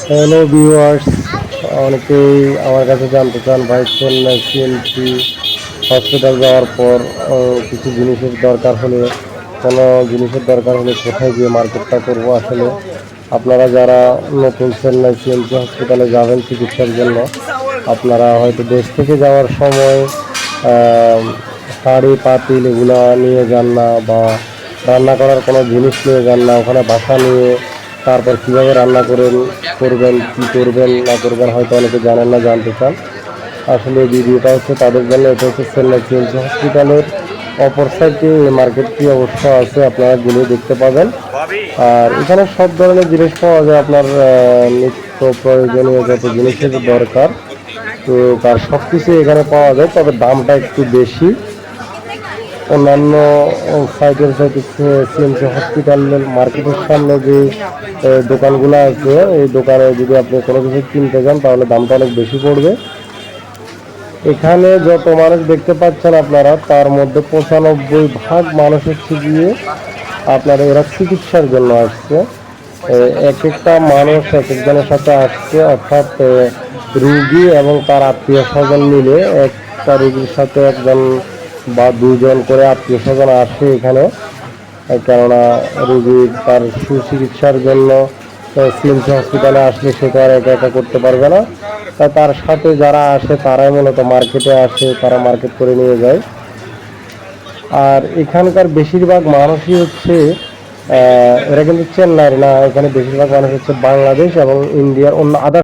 Hello viewers, অনেকেই আমার কাছে জানতে চান ভাই চেন্নাই সিএমসি হসপিটাল যাওয়ার পর কিছু জিনিসের দরকার হলে কোনো জিনিসের দরকার হলে কোথায় গিয়ে মার্কেটটা করব। আসলে আপনারা যারা নতুন চেন্নাই সিএমসি হসপিটালে যাবেন চিকিৎসার জন্য, আপনারা হয়তো দেশ থেকে যাওয়ার সময় হাঁড়ি পাতিল এগুলা নিয়ে যান না, বা রান্না করার কোনো জিনিস নিয়ে যান না। ওখানে বাসা নিয়ে তারপর কীভাবে রান্না করবেন কী করবেন না করবেন হয়তো অনেকে জানেন না, জানতে চান। আসলে এই ভিডিওটা হচ্ছে তাদের জন্য। এটা হচ্ছে চেন্নাই সিএমসি হসপিটালের অপর সাইডে মার্কেটটি অবশ্য আছে, আপনারা গেলে দেখতে পাবেন। আর এখানে সব ধরনের জিনিস পাওয়া যায়, আপনার নিত্য প্রয়োজনীয় যত জিনিসের দরকার তো তার সব কিছু এখানে পাওয়া যায়, তবে দামটা একটু বেশি। অন্যান্য সাইটের সাইটে সিএমসি হসপিটালের মার্কেটের সামনে যে দোকানগুলো আছে, এই দোকানে যদি আপনি কোনো কিছু কিনতে যান তাহলে দামটা অনেক বেশি পড়বে। এখানে যত মানুষ দেখতে পাচ্ছেন আপনারা, তার মধ্যে 95% মানুষ হচ্ছে গিয়ে আপনার এরা চিকিৎসার জন্য আসছে। এক একটা মানুষ এক একজনের সাথে আসছে, অর্থাৎ রুগী এবং তার আত্মীয় স্বজন মিলে একটা রুগীর সাথে একজন বা দুজন করে আত্মীয় স্বজন আসে এখানে। কেননা রুগী তার সুচিকিৎসার জন্য সিএমসি হসপিটালে আসলে সে তো আর একা একা করতে পারবে না, তাই তার সাথে যারা আসে তারাই মূলত মার্কেটে আসে, তারা মার্কেট করে নিয়ে যায়। আর এখানকার বেশিরভাগ মানুষই হচ্ছে এরা কিন্তু চেন্নাইয়ের না, এখানে বেশিরভাগ মানুষ হচ্ছে বাংলাদেশ এবং ইন্ডিয়ার অন্য আদার